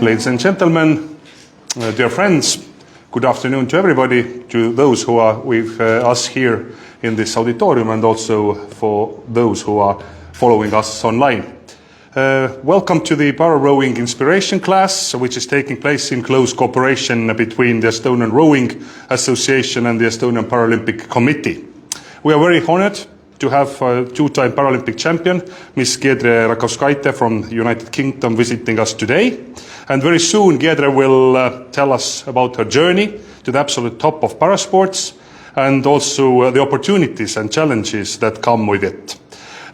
Ladies and gentlemen, dear friends, good afternoon to everybody, to those who are with us here in this auditorium and also for those who are following us online. Welcome to the para rowing inspiration class, which is taking place in close cooperation between the Estonian Rowing Association and the Estonian Paralympic Committee. We are very honored to have two-time Paralympic champion, Miss Giedre Rakauskaite from the United Kingdom visiting us today. And very soon Giedre will tell us about her journey to the absolute top of parasports and also the opportunities and challenges that come with it.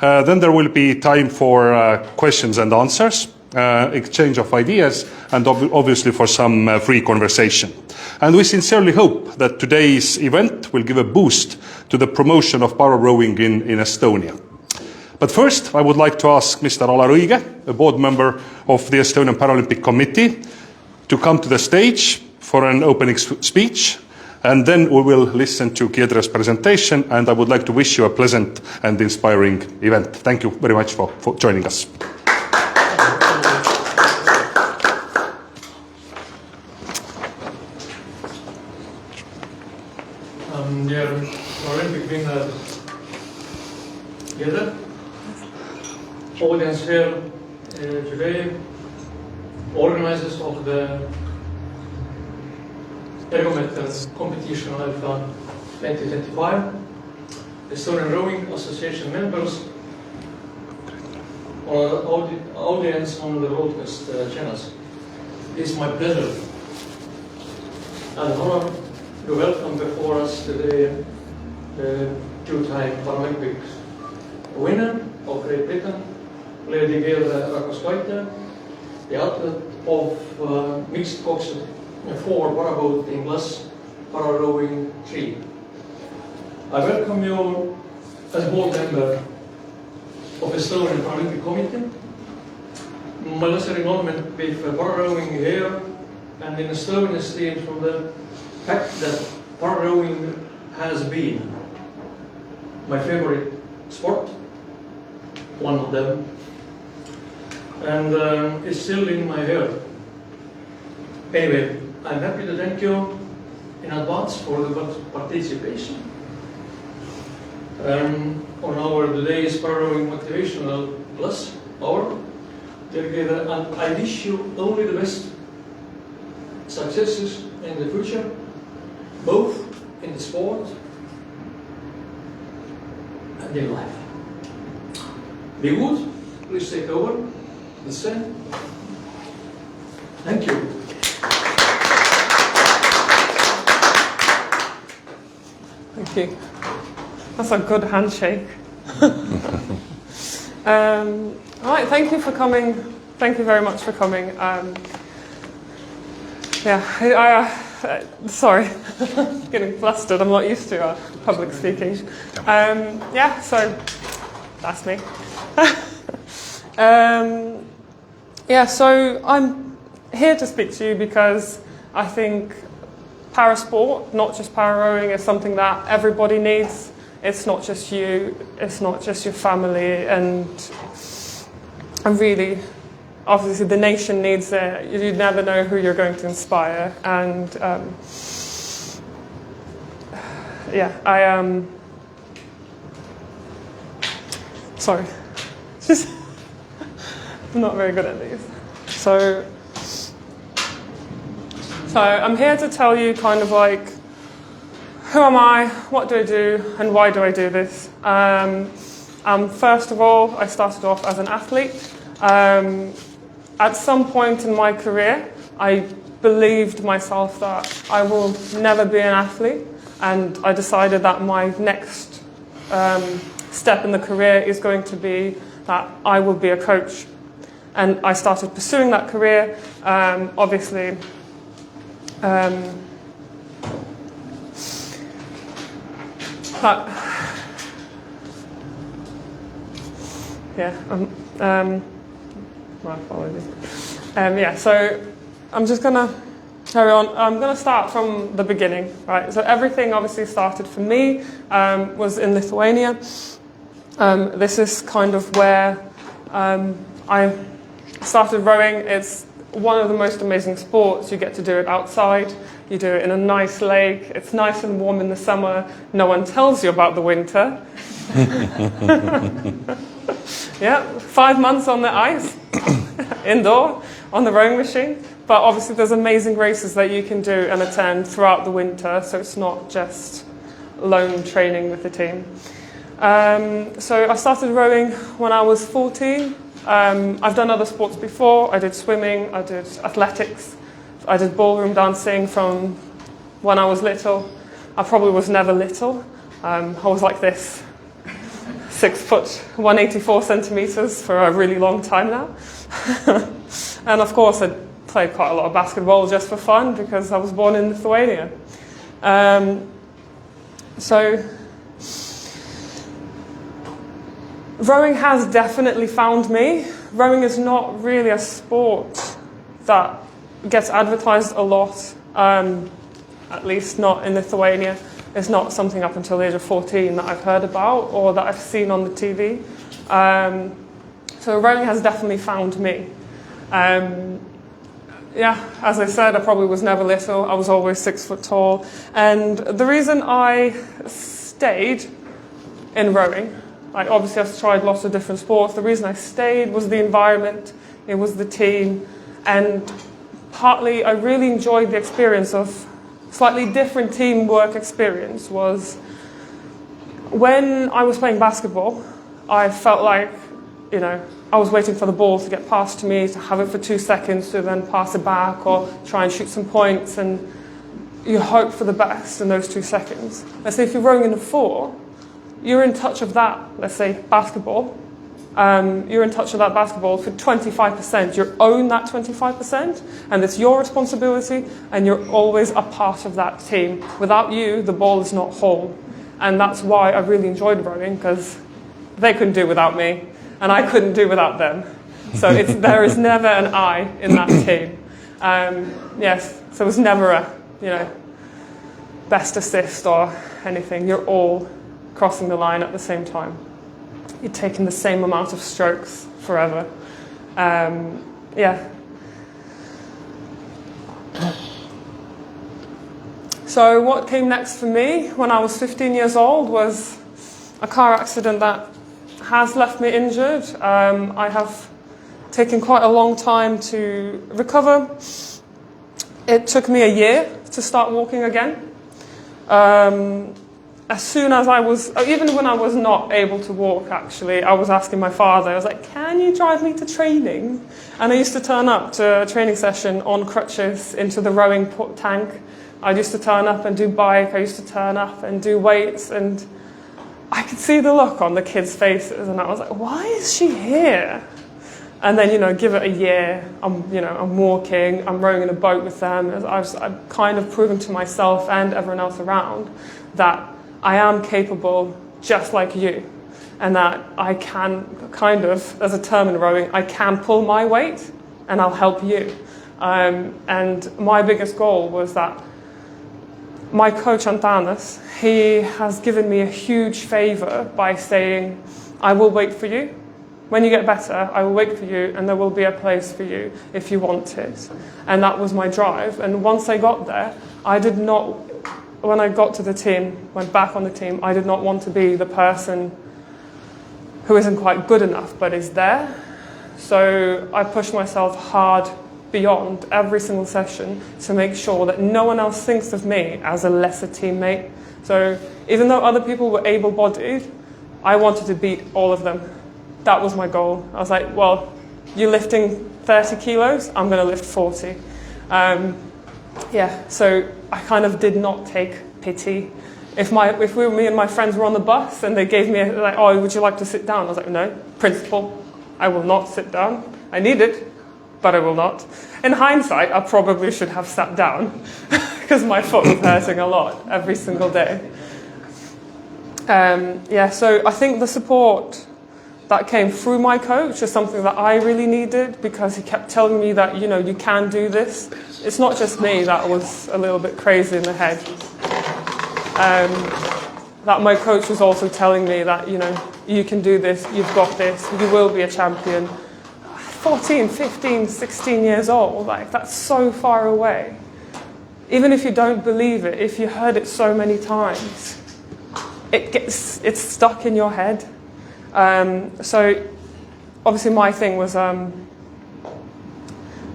Then there will be time for questions and answers, exchange of ideas, and obviously for some free conversation. And we sincerely hope that today's event will give a boost to the promotion of para rowing in Estonia. But first, I would like to ask Mr. Alar Õige, a board member of the Estonian Paralympic Committee, to come to the stage for an opening speech. And then we will listen to Giedre's presentation, and I would like to wish you a pleasant and inspiring event. Thank you very much for joining us. Dear Olympic winner Giedre, audience here today, organizers of the ergometer competition Alpha 2025, Estonian Rowing Association members, audience on the broadcast channels. It is my pleasure and honor to welcome before us today the two-time Paralympic winner of Great Britain, Lady Giedre Rakauskaite, the athlete of mixed box 4 paraboating plus para rowing 3. I welcome you as board member of Estonian Paralympic Committee. My lesser involvement with para rowing here and in Estonia stems from the fact that para rowing has been my favorite sport, one of them, and it's still in my heart. Anyway, I'm happy to thank you in advance for the participation on our today's para rowing motivational plus hour. And I wish you only the best successes in the future, both in the sport and in life. Be good, please take over the scene. Thank you. Thank you. That's a good handshake. All right, thank you for coming. Thank you very much for coming. Sorry, getting flustered. I'm not used to public speaking. So that's me. So I'm here to speak to you because I think parasport, not just para rowing, is something that everybody needs. It's not just you, it's not just your family, and really, obviously the nation needs it. You never know who you're going to inspire, and sorry, I'm not very good at these. So I'm here to tell you kind of like, who am I, what do I do, and why do I do this? First of all, I started off as an athlete. At some point in my career, I believed myself that I will never be an athlete, and I decided that my next step in the career is going to be that I will be a coach. And I started pursuing that career, obviously. My apologies. So I'm just going to carry on. I'm going to start from the beginning, right? So everything obviously started for me, was in Lithuania. This is kind of where I started rowing. It's one of the most amazing sports. You get to do it outside. You do it in a nice lake. It's nice and warm in the summer. No one tells you about the winter. Yeah, 5 months on the ice, indoor, on the rowing machine. But obviously there's amazing races that you can do and attend throughout the winter, so it's not just lone training with the team. So I started rowing when I was 14. I've done other sports before. I did swimming, I did athletics, I did ballroom dancing from when I was little. I probably was never little. I was like this, 6 foot, 184 centimeters for a really long time now. And of course I played quite a lot of basketball just for fun because I was born in Lithuania. So rowing has definitely found me. Rowing is not really a sport that gets advertised a lot, at least not in Lithuania. It's not something up until the age of 14 that I've heard about or that I've seen on the TV. So rowing has definitely found me. Yeah, as I said, I probably was never little. I was always 6 foot tall. And the reason I stayed in rowing, like obviously I've tried lots of different sports. The reason I stayed was the environment, it was the team, and partly I really enjoyed the experience of slightly different teamwork experience was when I was playing basketball, I felt like, you know, I was waiting for the ball to get passed to me, to have it for 2 seconds, to then pass it back or try and shoot some points, and you hope for the best in those 2 seconds. Let's say if you're rowing in a 4, you're in touch of that, let's say basketball, you're in touch with that basketball for 25%. You own that 25%, and it's your responsibility, and you're always a part of that team. Without you, the ball is not whole. And that's why I really enjoyed rowing, because they couldn't do without me, and I couldn't do without them. So there is never an I in that team. Yes, so it was never a, you know, best assist or anything. You're all crossing the line at the same time. You're taking the same amount of strokes forever. Yeah. So what came next for me when I was 15 years old was a car accident that has left me injured. I have taken quite a long time to recover. It took me a year to start walking again. As soon as I was, even when I was not able to walk actually, I was asking my father, I was like, can you drive me to training? And I used to turn up to a training session on crutches into the rowing tank. I used to turn up and do bike, I used to turn up and do weights, and I could see the look on the kids' faces, and I was like, why is she here? And then, you know, give it a year, I'm walking, I'm rowing in a boat with them. I've kind of proven to myself and everyone else around that I am capable just like you, and that I can kind of, there's a term in rowing, I can pull my weight and I'll help you. And my biggest goal was that my coach Antanas, he has given me a huge favour by saying, I will wait for you. When you get better, I will wait for you, and there will be a place for you if you want it. And that was my drive. And once I got there, I did not, when I got to the team, went back on the team, I did not want to be the person who isn't quite good enough but is there. So I pushed myself hard beyond every single session to make sure that no one else thinks of me as a lesser teammate. So even though other people were able-bodied, I wanted to beat all of them. That was my goal. I was like, well, you're lifting 30 kilos, I'm going to lift 40. Yeah, so I kind of did not take pity. If me and my friends were on the bus and they gave me, like, oh, would you like to sit down? I was like, no, principal, I will not sit down. I need it, but I will not. In hindsight, I probably should have sat down because my foot was hurting a lot every single day. Yeah, so I think the support that came through my coach is something that I really needed, because he kept telling me that, you know, you can do this. It's not just me that was a little bit crazy in the head. That my coach was also telling me that, you know, you can do this, you've got this, you will be a champion. 14, 15, 16 years old, like that's so far away. Even if you don't believe it, if you heard it so many times, it's stuck in your head. So obviously my thing was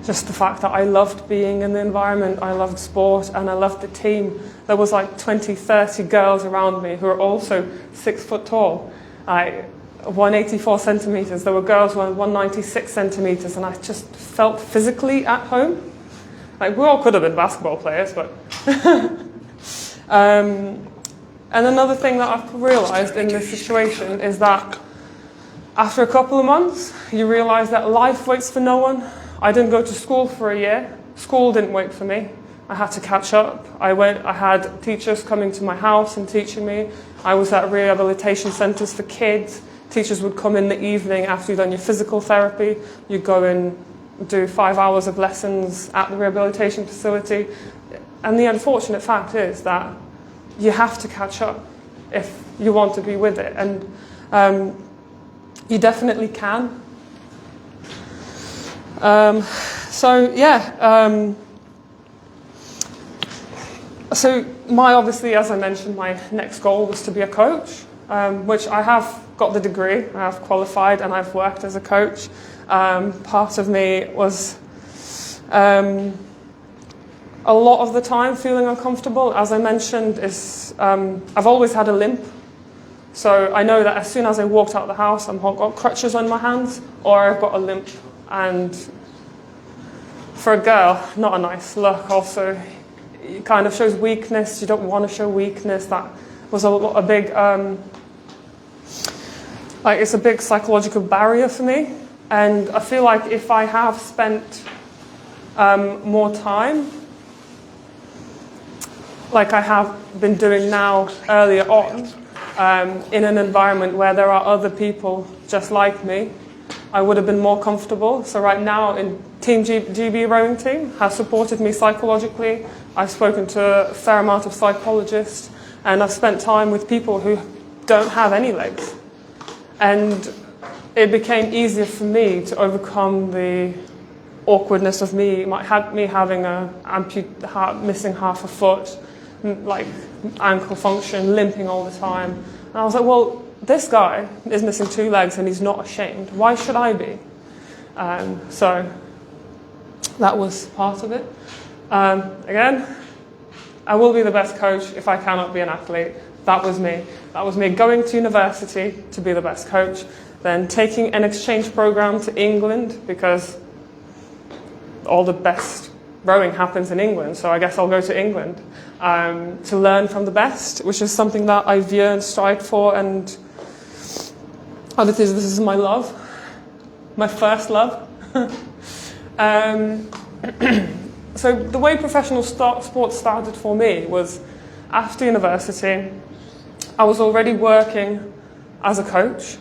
just the fact that I loved being in the environment, I loved sport, and I loved the team. There was like 20, 30 girls around me who were also 6 foot tall. 184 centimetres. There were girls who were 196 centimetres, and I just felt physically at home. Like, we all could have been basketball players, but... and another thing that I've realised in this situation is that after a couple of months, you realise that life waits for no one. I didn't go to school for a year. School didn't wait for me. I had to catch up. I had teachers coming to my house and teaching me. I was at rehabilitation centres for kids. Teachers would come in the evening after you'd done your physical therapy. You'd go and do 5 hours of lessons at the rehabilitation facility. And the unfortunate fact is that you have to catch up if you want to be with it. And you definitely can. So obviously, as I mentioned, my next goal was to be a coach, which I have got the degree, I have qualified, and I've worked as a coach. Part of me was a lot of the time feeling uncomfortable. As I mentioned, I've always had a limp. So I know that as soon as I walked out of the house, I've got crutches on my hands or I've got a limp. And for a girl, not a nice look. Also, it kind of shows weakness. You don't want to show weakness. That was a big, it's a big psychological barrier for me. And I feel like if I have spent more time, like I have been doing now earlier on, in an environment where there are other people just like me, I would have been more comfortable. So right now in Team GB rowing team has supported me psychologically. I've spoken to a fair amount of psychologists, and I've spent time with people who don't have any legs. And it became easier for me to overcome the awkwardness of me having missing half a foot, like ankle function, limping all the time. And I was like, well, this guy is missing 2 legs and he's not ashamed. Why should I be? So that was part of it. Again, I will be the best coach if I cannot be an athlete. That was me. That was me going to university to be the best coach, then taking an exchange program to England because all the best rowing happens in England, so I guess I'll go to England to learn from the best, which is something that I've yearned, strived for, and this is my love, my first love. So the way professional sports started for me was after university. I was already working as a coach.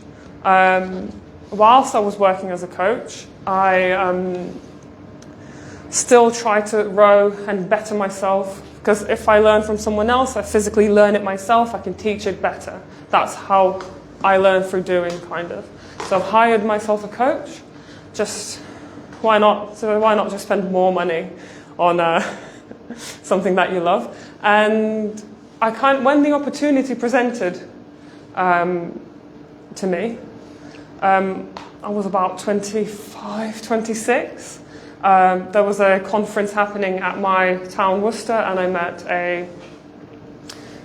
Whilst I was working as a coach, I still try to row and better myself, because if I learn from someone else, I physically learn it myself, I can teach it better. That's how I learn through doing, kind of. So I've hired myself a coach. Just why not? So why not just spend more money on something that you love? And when the opportunity presented to me, I was about 25, 26. There was a conference happening at my town, Worcester, and I met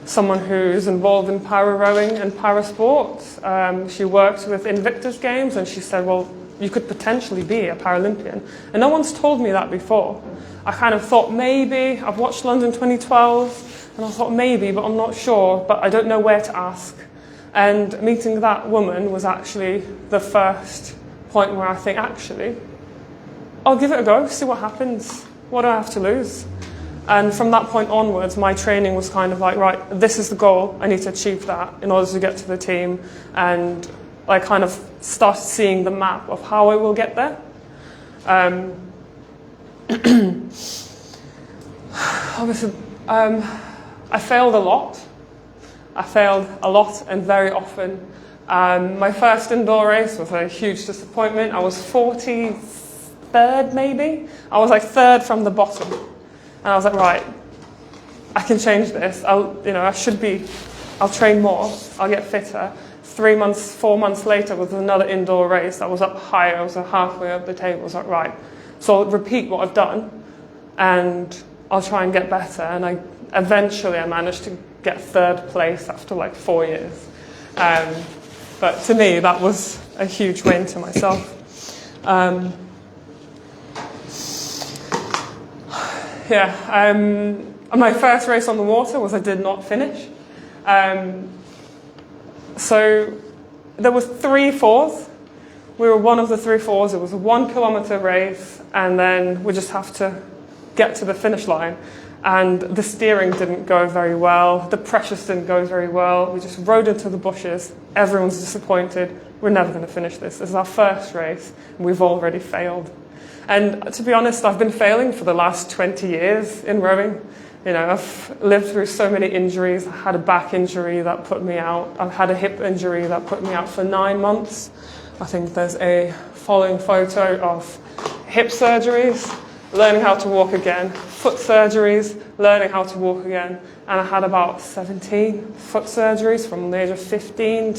someone who's involved in para rowing and para sports. She worked with Invictus Games, and she said, well, you could potentially be a Paralympian. And no one's told me that before. I kind of thought maybe. I've watched London 2012, and I thought maybe, but I'm not sure, but I don't know where to ask. And meeting that woman was actually the first point where I think, actually, I'll give it a go, see what happens. What do I have to lose? And from that point onwards, my training was kind of like, right, this is the goal. I need to achieve that in order to get to the team. And I kind of started seeing the map of how I will get there. Obviously, I failed a lot. I failed a lot and very often. My first indoor race was a huge disappointment. I was 43rd maybe. I was like 3rd from the bottom. And I was like, right, I can change this. I'll train more, I'll get fitter. 4 months later was another indoor race. I was up higher, I was halfway up the table. I was like, right, so I'll repeat what I've done and I'll try and get better. And eventually I managed to get 3rd place after like 4 years. But to me, that was a huge win to myself. My first race on the water was I did not finish. So there was 3 fours. We were one of the 3 fours. It was a 1 kilometer race, and then we just have to get to the finish line. And the steering didn't go very well. The pressures didn't go very well. We just rode into the bushes. Everyone's disappointed. We're never going to finish this. This is our first race, and we've already failed. And to be honest, I've been failing for the last 20 years in rowing. You know, I've lived through so many injuries. I had a back injury that put me out. I've had a hip injury that put me out for 9 months. I think there's a following photo of hip surgeries, learning how to walk again, foot surgeries, learning how to walk again. And I had about 17 foot surgeries from the age of 15.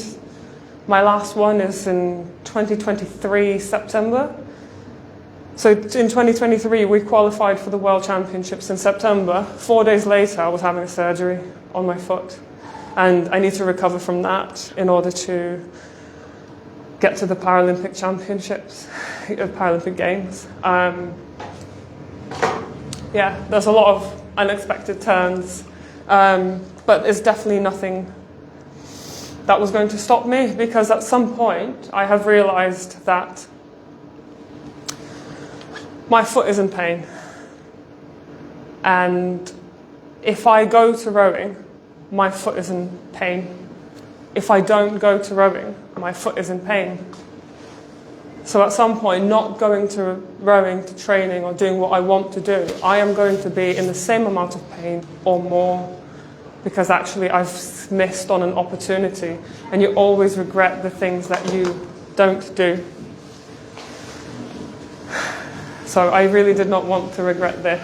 My last one is in 2023, September. So in 2023, we qualified for the World Championships in September. 4 days later, I was having a surgery on my foot. And I need to recover from that in order to get to the Paralympic Championships, Paralympic Games. There's a lot of unexpected turns, but it's definitely nothing that was going to stop me, because at some point I have realized that my foot is in pain. And if I go to rowing, my foot is in pain. If I don't go to rowing, my foot is in pain. So at some point, not going to rowing, to training, or doing what I want to do, I am going to be in the same amount of pain or more, because actually I've missed on an opportunity, and you always regret the things that you don't do. So I really did not want to regret this.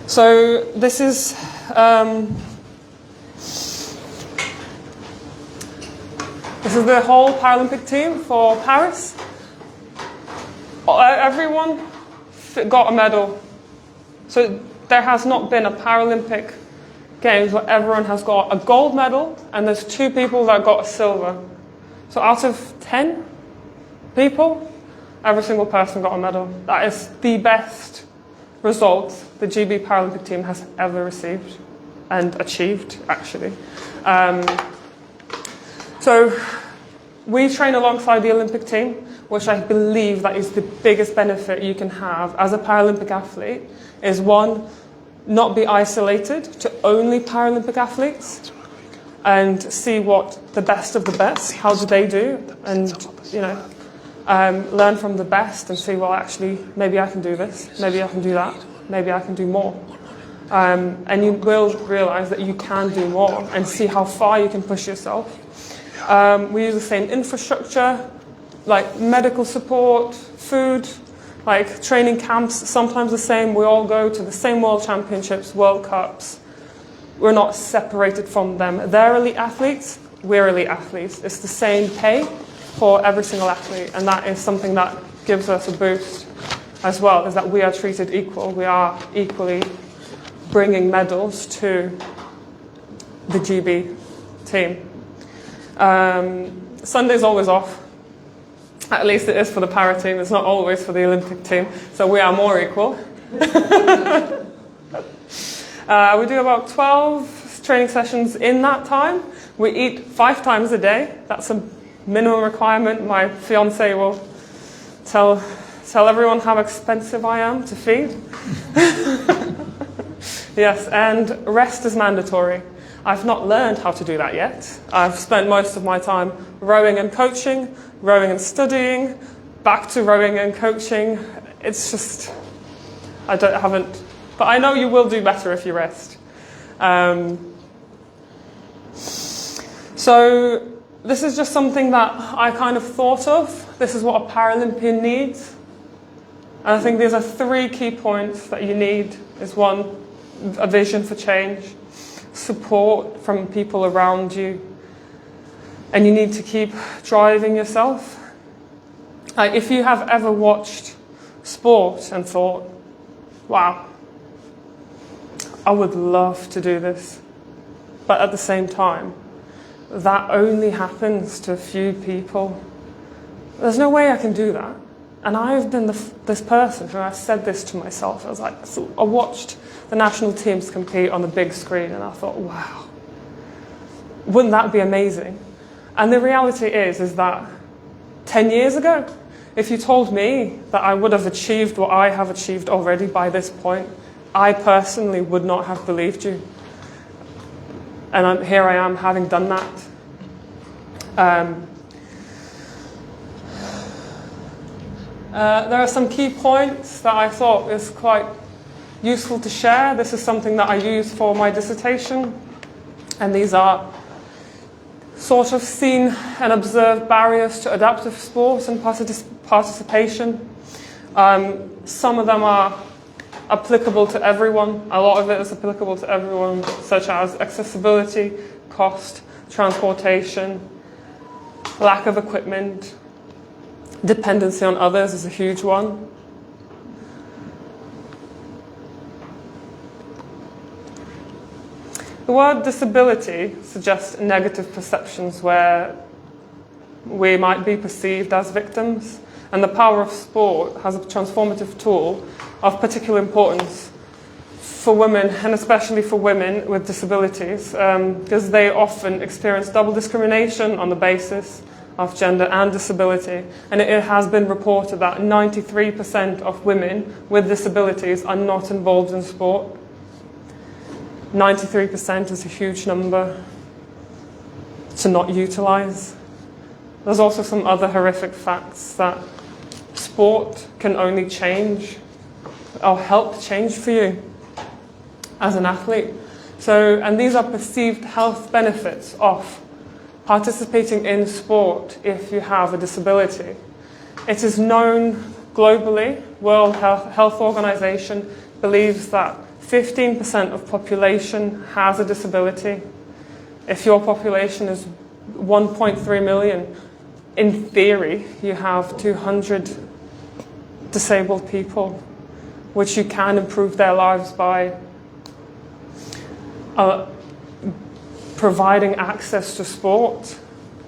So this is the whole Paralympic team for Paris. Everyone got a medal. So there has not been a Paralympic Games where everyone has got a gold medal, and there's 2 people that got a silver. So out of 10 people, every single person got a medal. That is the best result the GB Paralympic team has ever received and achieved, actually. So we train alongside the Olympic team, which I believe that is the biggest benefit you can have as a Paralympic athlete, is one, not be isolated to only Paralympic athletes and see what the best of the best, how do they do, and learn from the best and see, well, actually, maybe I can do this, maybe I can do that, maybe I can do more. And you will realise that you can do more and see how far you can push yourself. We use the same infrastructure, like medical support, food, like training camps, sometimes the same. We all go to the same World Championships, World Cups. We're not separated from them. They're elite athletes, we're elite athletes. It's the same pay for every single athlete, and that is something that gives us a boost as well, is that we are treated equal. We are equally bringing medals to the GB team. Sunday's always off. At least it is for the para team. It's not always for the Olympic team. So we are more equal. We do about 12 training sessions in that time. We eat 5 times a day. That's a minimum requirement. My fiance will tell everyone how expensive I am to feed. Yes, and rest is mandatory. I've not learned how to do that yet. I've spent most of my time rowing and coaching, rowing and studying, back to rowing and coaching. It's just, I haven't But I know you will do better if you rest. So this is just something that I kind of thought of. This is what a Paralympian needs. And I think these are 3 key points that you need. Is 1, a vision for change, support from people around you, and you need to keep driving yourself. If you have ever watched sport and thought, wow, I would love to do this, but at the same time, that only happens to a few people. There's no way I can do that. And I've been this person who has said this to myself. I was like, so I watched the national teams compete on the big screen and I thought, wow, wouldn't that be amazing? And the reality is that 10 years ago, if you told me that I would have achieved what I have achieved already by this point, I personally would not have believed you. And here I am having done that. There are some key points that I thought is quite useful to share. This is something that I use for my dissertation. And these are sort of seen and observed barriers to adaptive sports and participation. Some of them are applicable to everyone. A lot of it is applicable to everyone, such as accessibility, cost, transportation, lack of equipment, dependency on others is a huge one. The word disability suggests negative perceptions where we might be perceived as victims, and the power of sport has a transformative tool of particular importance for women, and especially for women with disabilities, because they often experience double discrimination on the basis of gender and disability. And it has been reported that 93% of women with disabilities are not involved in sport. 93% is a huge number to not utilise. There's also some other horrific facts that sport can only change or help change for you as an athlete. So, and these are perceived health benefits of participating in sport if you have a disability. It is known globally, World Health Organization believes that 15% of population has a disability. If your population is 1.3 million, in theory, you have 200 disabled people, which you can improve their lives by providing access to sport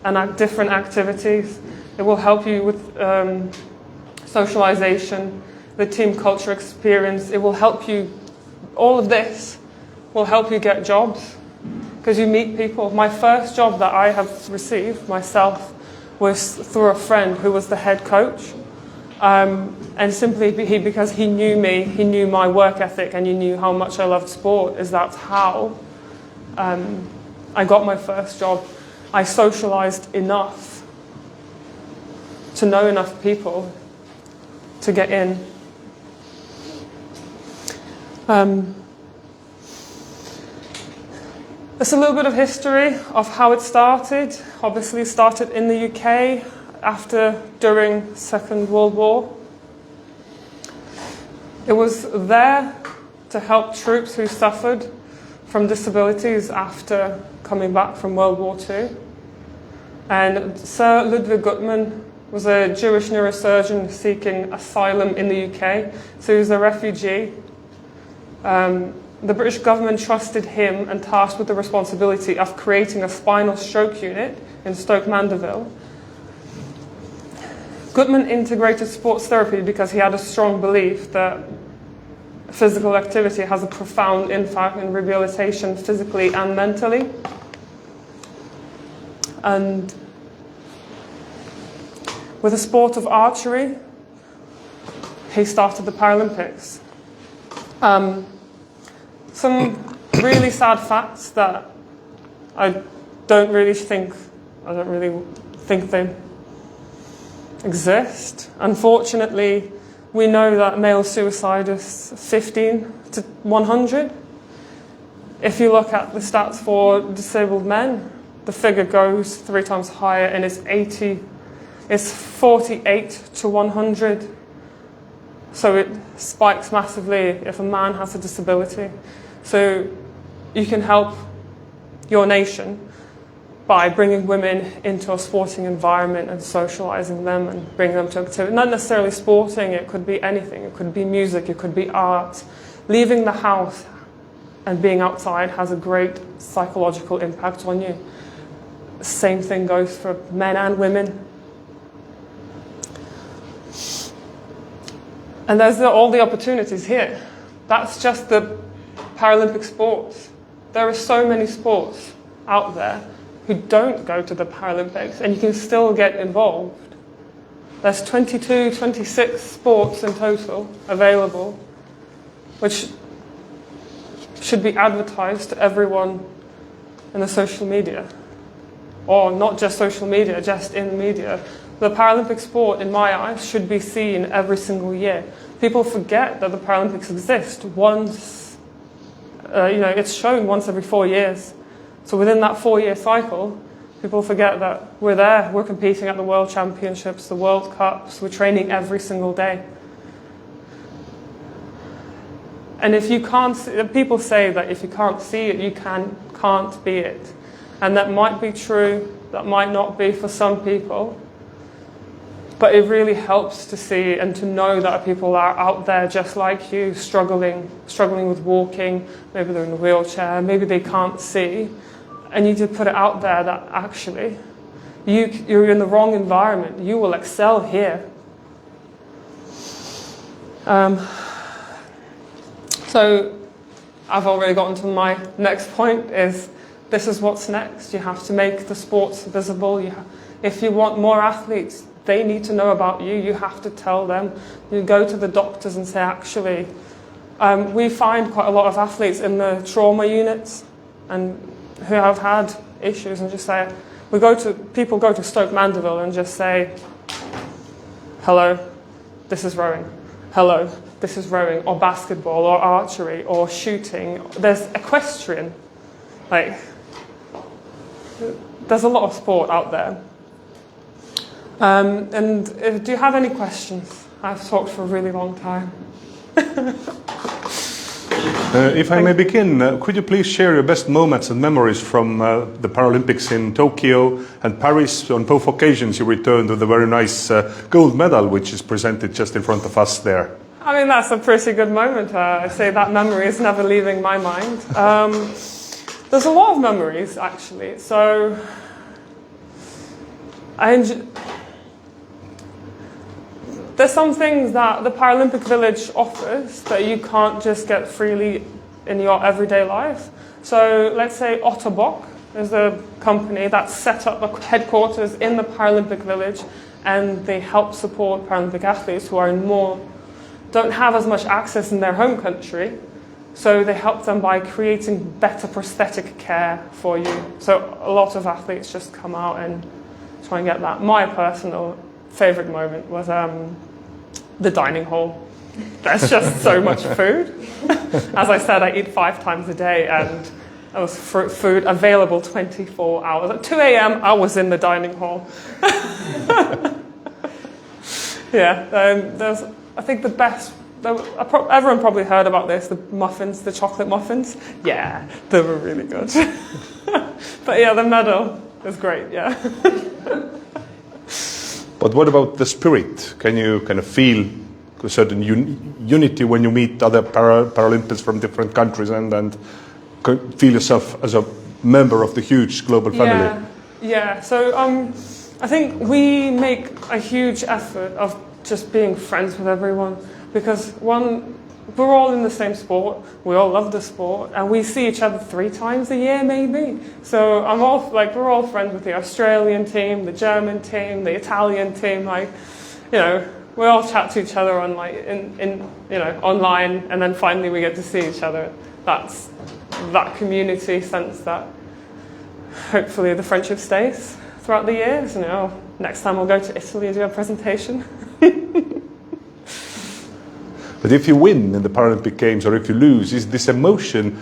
and different activities. It will help you with socialization, the team culture experience. It will help you, all of this will help you get jobs because you meet people. My first job that I have received myself was through a friend who was the head coach. And simply because he knew me, he knew my work ethic, and he knew how much I loved sport, that's how I got my first job. I socialized enough to know enough people to get in. There's a little bit of history of how it started. Obviously, it started in the UK during Second World War. It was there to help troops who suffered from disabilities after coming back from World War II. And Sir Ludwig Guttmann was a Jewish neurosurgeon seeking asylum in the UK, so he was a refugee. The British government trusted him and tasked with the responsibility of creating a spinal stroke unit in Stoke Mandeville. Guttmann integrated sports therapy because he had a strong belief that physical activity has a profound impact in rehabilitation physically and mentally. And with the sport of archery, he started the Paralympics. Some really sad facts that I don't really think they exist. Unfortunately, We know that male suicide is 15 to 100. If you look at the stats for disabled men, the figure goes 3 times higher, and it's 48 to 100. So it spikes massively if a man has a disability. So you can help your nation by bringing women into a sporting environment and socialising them and bringing them to activity. Not necessarily sporting, it could be anything. It could be music, it could be art. Leaving the house and being outside has a great psychological impact on you. Same thing goes for men and women. And there's all the opportunities here. That's just the Paralympic sports. There are so many sports out there who don't go to the Paralympics, and you can still get involved. There's 22, 26 sports in total available, which should be advertised to everyone in the social media. Or not just social media, just in the media. The Paralympic sport, in my eyes, should be seen every single year. People forget that the Paralympics exist once, it's shown once every 4 years. So within that 4-year cycle, people forget that we're there, we're competing at the World Championships, the World Cups, we're training every single day. And if you can't, people say that if you can't see it, you can't be it. And that might be true, that might not be for some people. But it really helps to see and to know that people are out there just like you, struggling with walking, maybe they're in a wheelchair, maybe they can't see. And you need to put it out there that actually you're in the wrong environment. You will excel here. So I've already gotten to my next point is this is what's next. You have to make the sports visible. If you want more athletes, they need to know about you. You have to tell them. You go to the doctors and say, actually, we find quite a lot of athletes in the trauma units and who have had issues, and just say, people go to Stoke Mandeville and just say, hello, this is rowing. Hello, this is rowing, or basketball, or archery, or shooting. There's equestrian. There's a lot of sport out there. Do you have any questions? I've talked for a really long time. If I may begin, could you please share your best moments and memories from the Paralympics in Tokyo and Paris? On both occasions you returned with a very nice gold medal, which is presented just in front of us there. I mean, that's a pretty good moment. I say that memory is never leaving my mind. There's a lot of memories, actually. So there's some things that the Paralympic Village offers that you can't just get freely in your everyday life. So let's say Otterbock is a company that set up a headquarters in the Paralympic Village, and they help support Paralympic athletes who are don't have as much access in their home country. So they help them by creating better prosthetic care for you. So a lot of athletes just come out and try and get that. My personal favourite moment was the dining hall. There's just so much food. As I said, I eat 5 times a day, and there was food available 24 hours. At 2 a.m, I was in the dining hall. There's, I think the best, everyone probably heard about this, the muffins, the chocolate muffins. Yeah, they were really good. But yeah, the medal was great, yeah. But what about the spirit? Can you kind of feel a certain unity when you meet other Paralympians from different countries and feel yourself as a member of the huge global family? Yeah. So I think we make a huge effort of just being friends with everyone, because we're all in the same sport, we all love the sport, and we see each other 3 times a year maybe. So we're all friends with the Australian team, the German team, the Italian team. We all chat to each other on online, and then finally we get to see each other. That's that community sense that hopefully the friendship stays throughout the years. Next time we'll go to Italy and do a presentation. But if you win in the Paralympic Games or if you lose, is this emotion,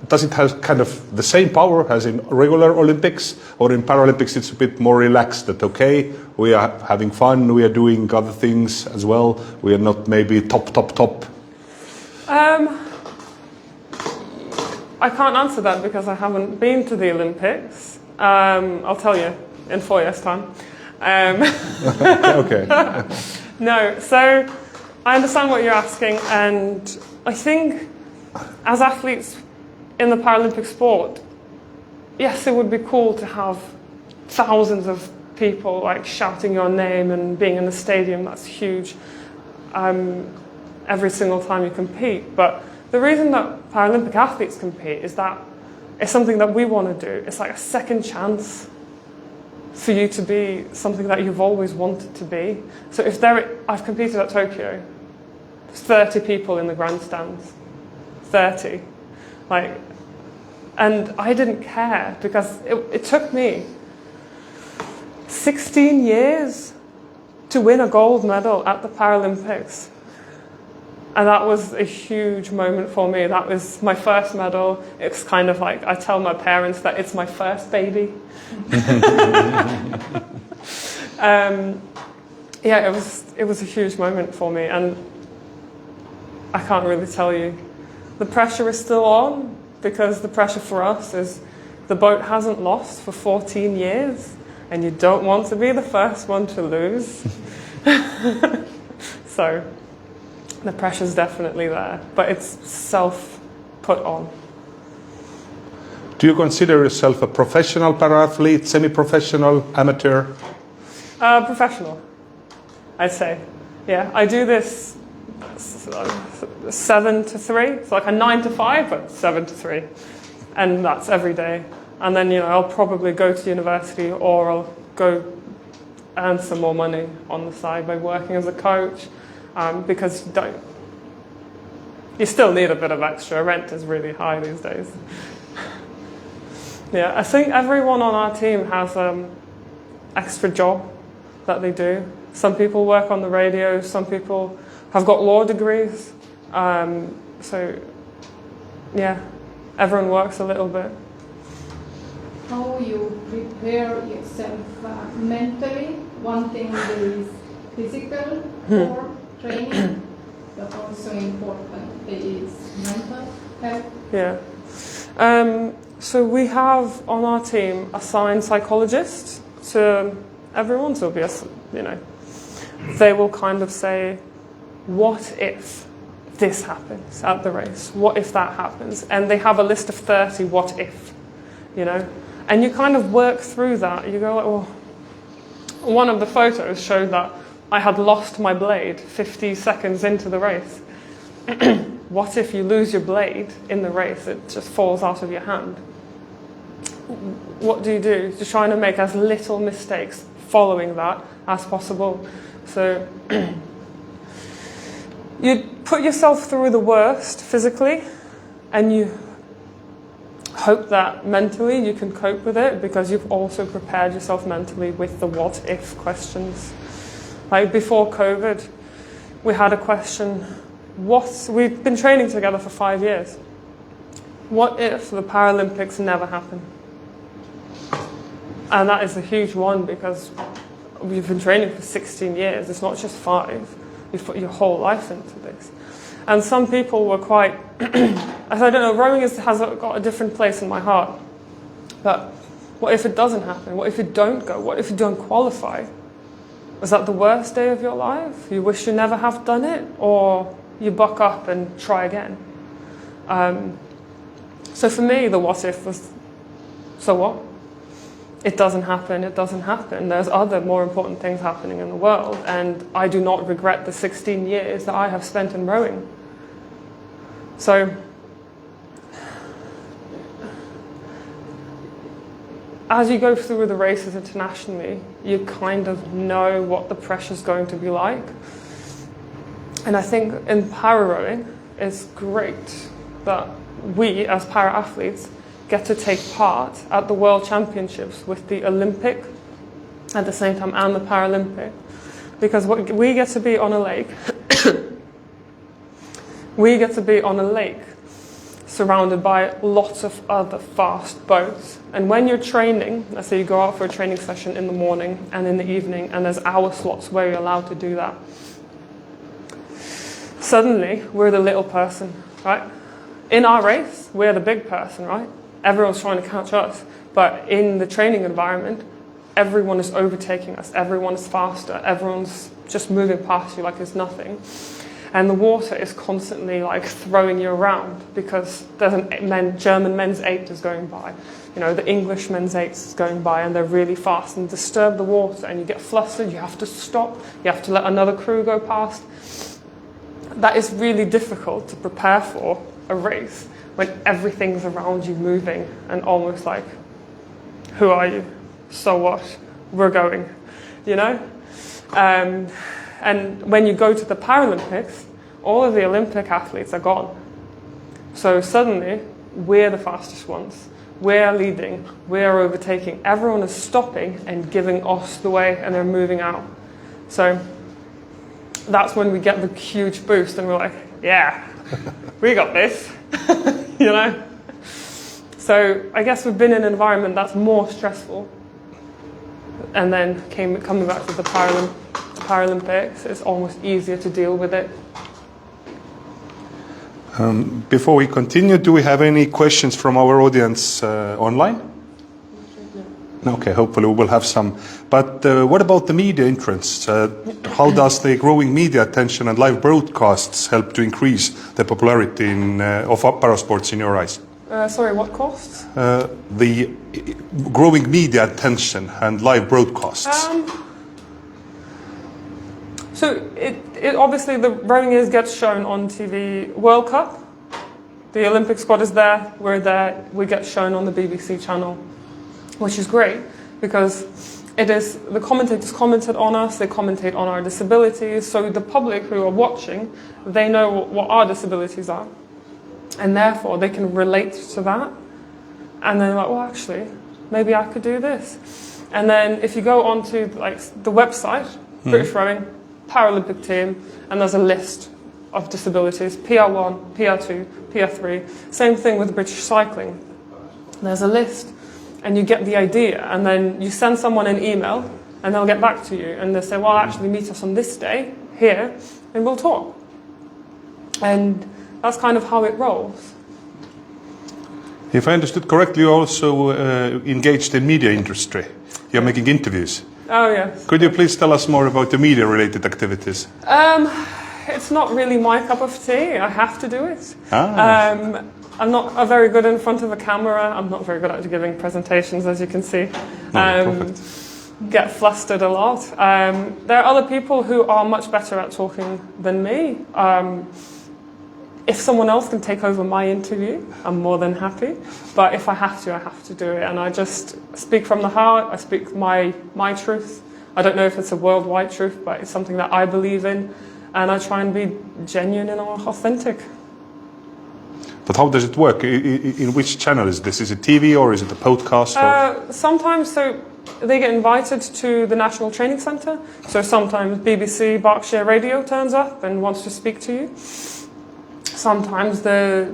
does it have kind of the same power as in regular Olympics, or in Paralympics it's a bit more relaxed, that okay, we are having fun, we are doing other things as well, we are not maybe top? I can't answer that because I haven't been to the Olympics. I'll tell you in 4 years' time. Okay. No, so I understand what you're asking, and I think as athletes in the Paralympic sport, yes, it would be cool to have thousands of people like shouting your name and being in the stadium. That's huge. Every single time you compete. But the reason that Paralympic athletes compete is that it's something that we want to do. It's like a second chance for you to be something that you've always wanted to be. So if I've competed at Tokyo, there's 30 people in the grandstands. 30. And I didn't care because it took me 16 years to win a gold medal at the Paralympics. And that was a huge moment for me. That was my first medal. It's kind of like I tell my parents that it's my first baby. Yeah, it was a huge moment for me, and I can't really tell you. The pressure is still on because the pressure for us is the boat hasn't lost for 14 years, and you don't want to be the first one to lose. So the pressure's definitely there, but it's self-put on. Do you consider yourself a professional para-athlete, semi-professional, amateur? Professional, I'd say. Yeah, I do this 7 to 3. It's like a 9 to 5, but 7 to 3. And that's every day. And then, I'll probably go to university, or I'll go earn some more money on the side by working as a coach. Because you still need a bit of extra. Rent is really high these days. Yeah, I think everyone on our team has extra job that they do. Some people work on the radio, some people have got law degrees. So, yeah, everyone works a little bit. How you prepare yourself mentally? One thing is physical for training, but also important is mental health. Yeah. So we have on our team assigned psychologists to everyone. So they will kind of say, what if this happens at the race? What if that happens? And they have a list of 30 what if, And you kind of work through that. You go like, well, one of the photos showed that I had lost my blade 50 seconds into the race. What if you lose your blade in the race? It just falls out of your hand. What do? You're trying to make as little mistakes following that as possible. So you put yourself through the worst physically, and you hope that mentally you can cope with it, because you've also prepared yourself mentally with the what if questions. Like before COVID, we had a question, we've been training together for 5 years. What if the Paralympics never happen? And that is a huge one, because we've been training for 16 years. It's not just 5. You've put your whole life into this. And some people were quite, I don't know, rowing has got a different place in my heart. But what if it doesn't happen? What if you don't go? What if you don't qualify? Was that the worst day of your life? You wish you never have done it? Or you buck up and try again? So for me, the what if was, so what? It doesn't happen, it doesn't happen. There's other more important things happening in the world, and I do not regret the 16 years that I have spent in rowing. So, as you go through the races internationally, you kind of know what the pressure's going to be like. And I think in para-rowing, it's great that we, as para-athletes, get to take part at the World Championships with the Olympic at the same time and the Paralympic. Because we get to be on a lake We get to be on a lake surrounded by lots of other fast boats. And when you're training, let's say you go out for a training session in the morning and in the evening, and there's hour slots where you're allowed to do that. Suddenly, we're the little person, right? In our race, we're the big person, right? Everyone's trying to catch us. But in the training environment, everyone is overtaking us. Everyone is faster. Everyone's just moving past you like it's nothing. And the water is constantly like throwing you around because there's a German men's 8 is going by. You know, the English men's 8 is going by, and they're really fast and disturb the water, and you get flustered. You have to stop. You have to let another crew go past. That is really difficult to prepare for a race when everything's around you moving and almost like, who are you? So what? We're going, you know? And when you go to the Paralympics, all of the Olympic athletes are gone. So suddenly, we're the fastest ones. We're leading. We're overtaking. Everyone is stopping and giving us the way, and they're moving out. So that's when we get the huge boost, and we're like, yeah, we got this, you know? So I guess we've been in an environment that's more stressful. And then coming back to the Paralympics, it's almost easier to deal with it. Before we continue, do we have any questions from our audience online? No. Okay, hopefully we will have some. But what about the media entrance? How does the growing media attention and live broadcasts help to increase the popularity of parasports in your eyes? Sorry, what costs? The growing media attention and live broadcasts. So it obviously the rowing gets shown on TV. World Cup, the Olympic squad is there. We're there. We get shown on the BBC channel, which is great because it is the commentators commented on us. They commentate on our disabilities. So the public who are watching, they know what our disabilities are, and therefore they can relate to that. And they're like, well, actually, maybe I could do this. And then if you go onto like the website, British Rowing, Paralympic team, and there's a list of disabilities, PR1, PR2, PR3. Same thing with British cycling. There's a list, and you get the idea, and then you send someone an email, and they'll get back to you, and they'll say, well, actually meet us on this day, here, and we'll talk. And that's kind of how it rolls. If I understood correctly, you're also engaged in media industry. You're making interviews. Oh, yes. Could you please tell us more about the media-related activities? It's not really my cup of tea. I have to do it. Ah. I'm not very good in front of a camera. I'm not very good at giving presentations, as you can see. Get flustered a lot. There are other people who are much better at talking than me. If someone else can take over my interview, I'm more than happy. But if I have to do it. And I just speak from the heart. I speak my truth. I don't know if it's a worldwide truth, but it's something that I believe in. And I try and be genuine and authentic. But how does it work? In which channel is this? Is it TV or is it a podcast? Sometimes, so they get invited to the National Training Centre. So sometimes BBC, Berkshire Radio turns up and wants to speak to you. Sometimes the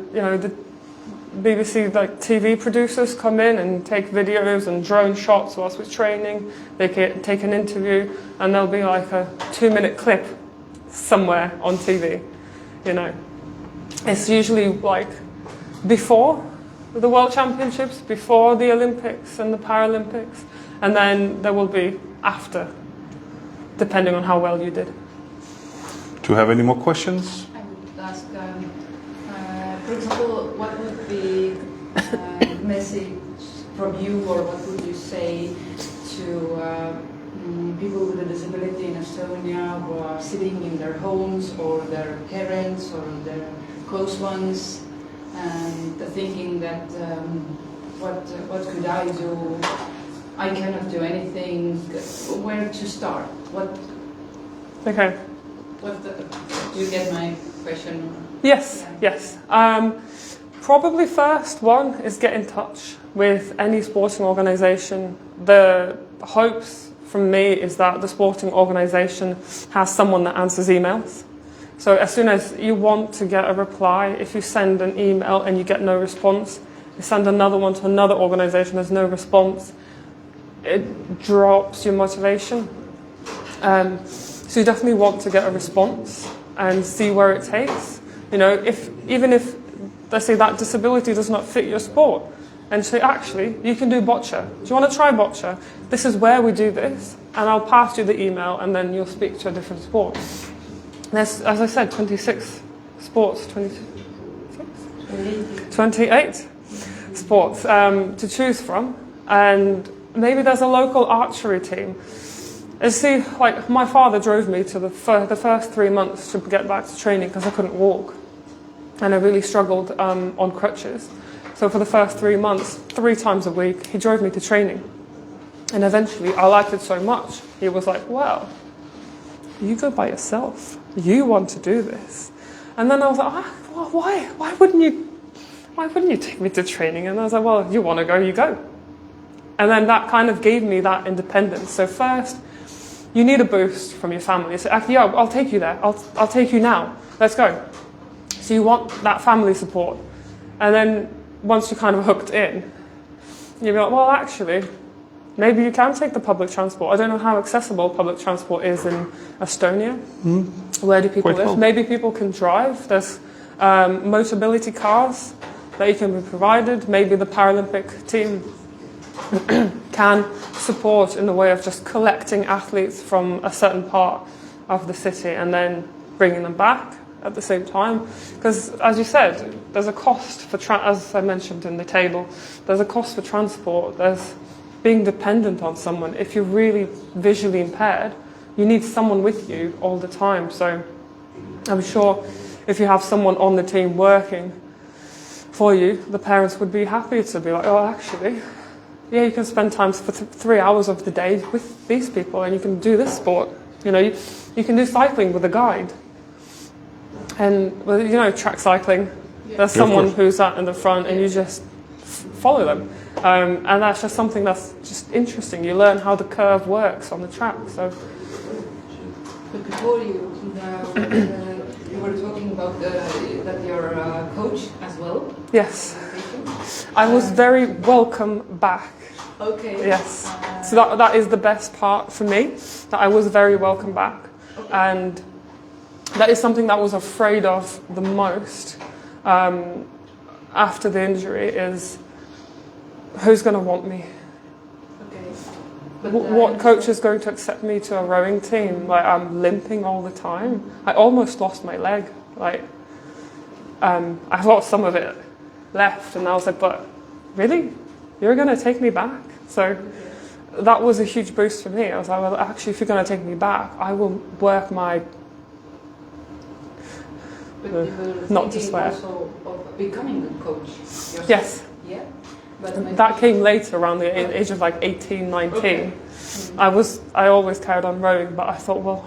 BBC TV producers come in and take videos and drone shots whilst we're training. They can take an interview, and there'll be like a 2-minute clip somewhere on TV. You know, it's usually like before the World Championships, before the Olympics and the Paralympics, and then there will be after, depending on how well you did. Do you have any more questions? I would ask, for example, what would be the message from you, or what would you say to people with a disability in Estonia who are sitting in their homes, or their parents, or their close ones, and thinking that what could I do? I cannot do anything. Where to start? Okay. Do you get my question? Yes, yes. Probably first one is get in touch with any sporting organisation. The hopes from me is that the sporting organisation has someone that answers emails. So as soon as you want to get a reply, if you send an email and you get no response, you send another one to another organisation, there's no response, it drops your motivation. So you definitely want to get a response and see where it takes. You know, even if, let's say, that disability does not fit your sport, and say, actually, you can do boccia. Do you want to try boccia? This is where we do this, and I'll pass you the email, and then you'll speak to a different sport. There's, as I said, 26 sports, 28 sports to choose from, and maybe there's a local archery team. You see, like, my father drove me to the first 3 months to get back to training because I couldn't walk, and I really struggled on crutches. So for the first 3 months, 3 times a week, he drove me to training. And eventually, I liked it so much, he was like, well, you go by yourself. You want to do this. And then I was like, well, why wouldn't you take me to training? And I was like, well, you want to go, you go. And then that kind of gave me that independence. So first, you need a boost from your family. So actually, yeah, I'll take you there. I'll take you now. Let's go. So you want that family support. And then once you're kind of hooked in, you'll be like, well, actually, maybe you can take the public transport. I don't know how accessible public transport is in Estonia. Where do people live? Well. Maybe people can drive. There's mobility cars that you can be provided. Maybe the Paralympic team can support in the way of just collecting athletes from a certain part of the city and then bringing them back at the same time. Because, as you said, there's a cost for, as I mentioned in the table, there's a cost for transport. There's being dependent on someone. If you're really visually impaired, you need someone with you all the time. So I'm sure if you have someone on the team working for you, the parents would be happy to be like, oh, actually, yeah, you can spend time for 3 hours of the day with these people and you can do this sport. You know, you can do cycling with a guide. And, you know, track cycling, there's someone who's out in the front and you just follow them. And that's just something that's just interesting. You learn how the curve works on the track. So. But before you were talking about that you're a coach as well? Yes. I was very welcome back. Okay. Yes. So that is the best part for me, that I was very welcome back. Okay. And that is something that I was afraid of the most after the injury is who's going to want me? Okay. What coach is going to accept me to a rowing team? Like, I'm limping all the time. I almost lost my leg. Like, I've got some of it left, and I was like, but really? You're going to take me back? So that was a huge boost for me. I was like, well, actually, if you're going to take me back, I will work my... But you were not to swear. Also of becoming a coach yourself? Yes. Yeah. But that came later, around the age of like 18, 19. Okay. I always carried on rowing, but I thought, well,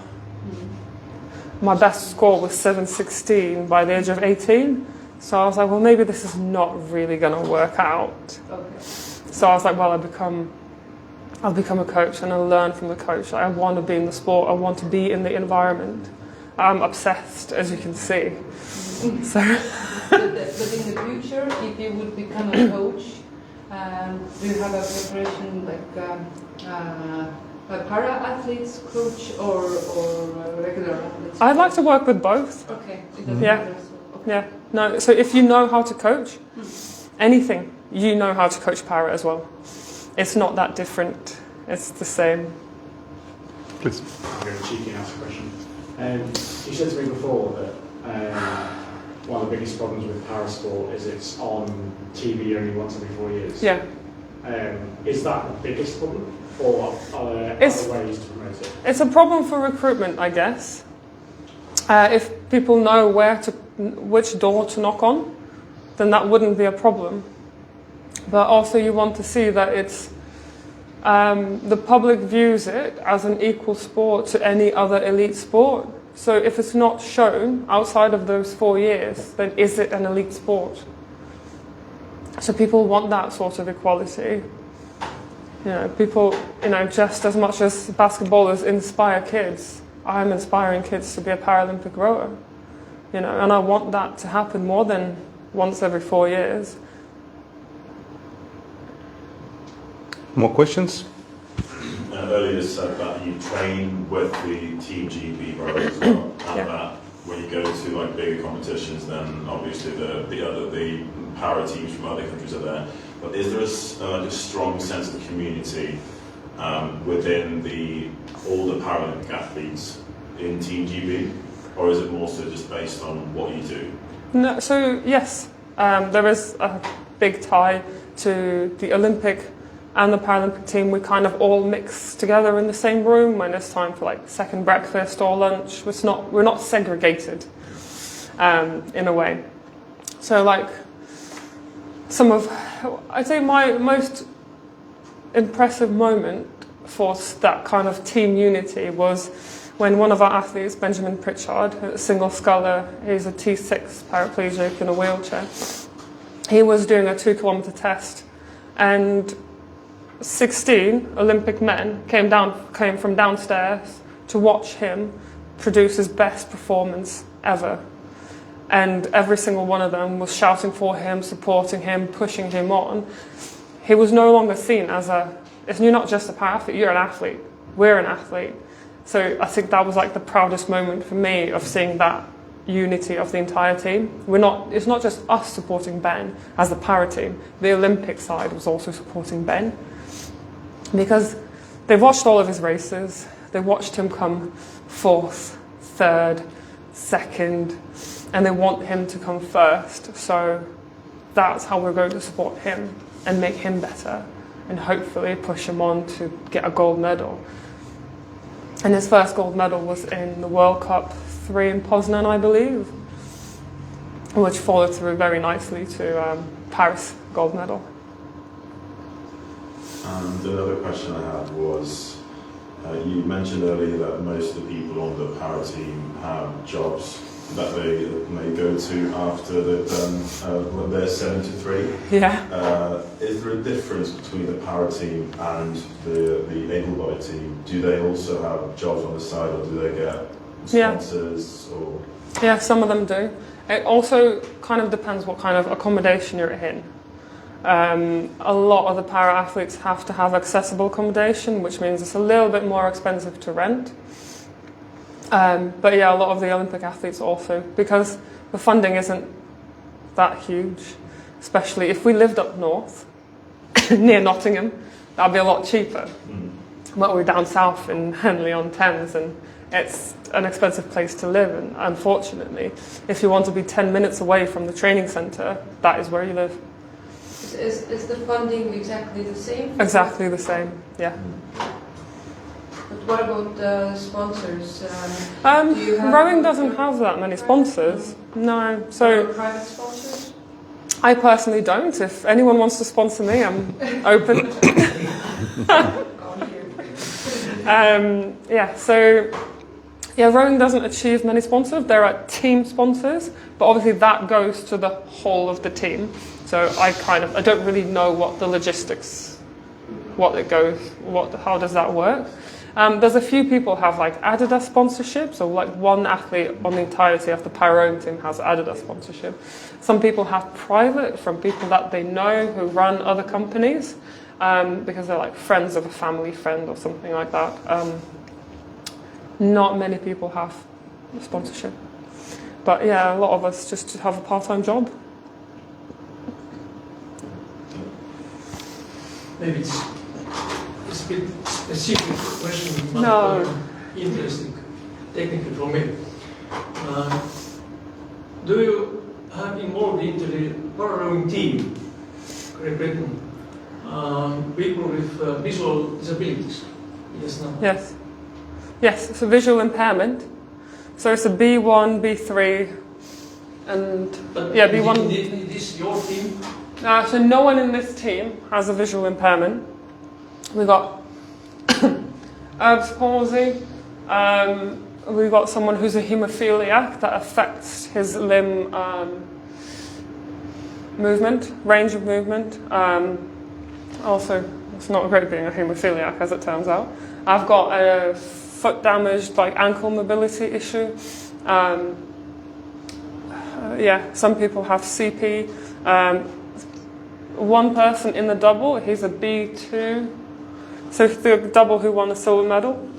my best score was 7.16 by the age of 18. So I was like, well, maybe this is not really going to work out. Okay. So I was like, well, I'll become a coach and I'll learn from the coach. I want to be in the sport. I want to be in the environment. I'm obsessed, as you can see. So. But in the future, if you would become a coach, do you have a preparation like a para-athletes coach or a regular athletes? I'd like to work with both. Okay. Yeah. Okay. Yeah. No. So if you know how to coach anything, you know how to coach para as well. It's not that different. It's the same. Please. I'm going to cheeky and ask a question. You said to me before that one of the biggest problems with parasport is it's on TV only once every 4 years. Yeah. Is that the biggest problem, or are there other ways to promote it? It's a problem for recruitment, I guess. If people know which door to knock on, then that wouldn't be a problem. But also you want to see that it's the public views it as an equal sport to any other elite sport. So if it's not shown outside of those 4 years, then is it an elite sport? So people want that sort of equality. You know, people, just as much as basketballers inspire kids, I'm inspiring kids to be a Paralympic rower. you know, and I want that to happen more than once every 4 years. More questions? Earlier you said that you train with the Team GB brothers as well, and Yeah. that when you go to like bigger competitions, then obviously the para teams from other countries are there. But is there a strong sense of community within all the Paralympic athletes in Team GB, or is it more so just based on what you do? No, so yes, there is a big tie to the Olympic and the Paralympic team. We kind of all mix together in the same room when it's time for like second breakfast or lunch. We're not segregated in a way. So like I'd say my most impressive moment for that kind of team unity was when one of our athletes, Benjamin Pritchard, a single sculler, he's a T6 paraplegic in a wheelchair. He was doing a 2-kilometer test, and 16 Olympic men came from downstairs to watch him produce his best performance ever. And every single one of them was shouting for him, supporting him, pushing him on. He was no longer seen as you're not just a para-athlete, you're an athlete. We're an athlete. So I think that was like the proudest moment for me of seeing that unity of the entire team. It's not just us supporting Ben as the para team. The Olympic side was also supporting Ben, because they watched all of his races. They watched him come 4th, 3rd, 2nd, and they want him to come 1st. So that's how we're going to support him and make him better, and hopefully push him on to get a gold medal. And his first gold medal was in the World Cup 3 in Poznan, I believe, which followed through very nicely to Paris gold medal. And another question I had was, you mentioned earlier that most of the people on the para team have jobs that they may go to after they've done when they're 7 to 3. Yeah. Is there a difference between the para team and the able-bodied team? Do they also have jobs on the side, or do they get sponsors? Or? Yeah, some of them do. It also kind of depends what kind of accommodation you're in. A lot of the para athletes have to have accessible accommodation, which means it's a little bit more expensive to rent. But yeah, a lot of the Olympic athletes also, because the funding isn't that huge, especially if we lived up north, near Nottingham, that'd be a lot cheaper. But we're down south in Henley-on-Thames, and it's an expensive place to live, and unfortunately, if you want to be 10 minutes away from the training centre, that is where you live. Is the funding exactly the same? Exactly the same, yeah. But what about sponsors? Do you have Rowing doesn't have that many sponsors. No. So private sponsors? I personally don't. If anyone wants to sponsor me, I'm open. Rowing doesn't achieve many sponsors. There are team sponsors, but obviously that goes to the whole of the team. So I don't really know what the logistics, how does that work? There's a few people have like Adidas sponsorship, so like one athlete on the entirety of the para team has Adidas sponsorship. Some people have private from people that they know who run other companies, because they're like friends of a family friend or something like that. Not many people have sponsorship. But yeah, a lot of us just have a part-time job. Maybe it's a bit specific question, but No. interesting, technically for me. Do you have involved into the para-rowing team, Great Britain, people with visual disabilities? Yes, no? Yes. Yes, it's a visual impairment. So it's a B1, B3, and But B1. Is this your team? So no one in this team has a visual impairment. We've got Erb's palsy. We've got someone who's a haemophiliac that affects his limb movement, range of movement. Also, it's not great being a haemophiliac, as it turns out. I've got a foot damaged, like ankle mobility issue. Yeah, some people have CP. One person in the double, he's a B2. So the double who won the silver medal,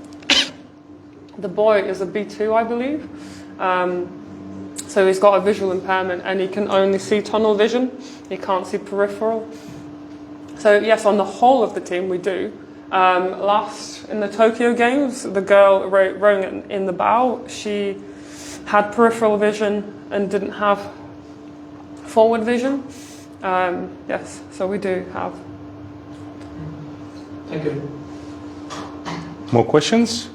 the boy is a B2, I believe. So he's got a visual impairment and he can only see tunnel vision. He can't see peripheral. So yes, on the whole of the team we do. Last in the Tokyo Games, the girl rowing in the bow, she had peripheral vision and didn't have forward vision. Yes, so we do have. Thank you. More questions?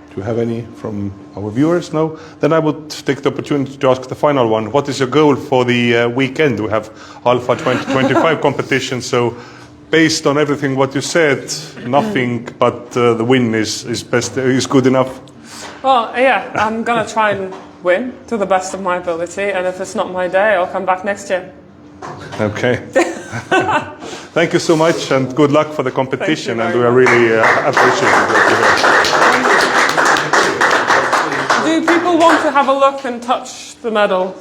Do you have any from our viewers? No? Then I would take the opportunity to ask the final one. What is your goal for the weekend? We have Alpha 2025 competition, so based on everything what you said, nothing but the win is good enough. Well, yeah, I'm going to try and win to the best of my ability, and if it's not my day, I'll come back next year. Okay. Thank you so much, and good luck for the competition, and we are much. really appreciative what you have. Do people want to have a look and touch the medal?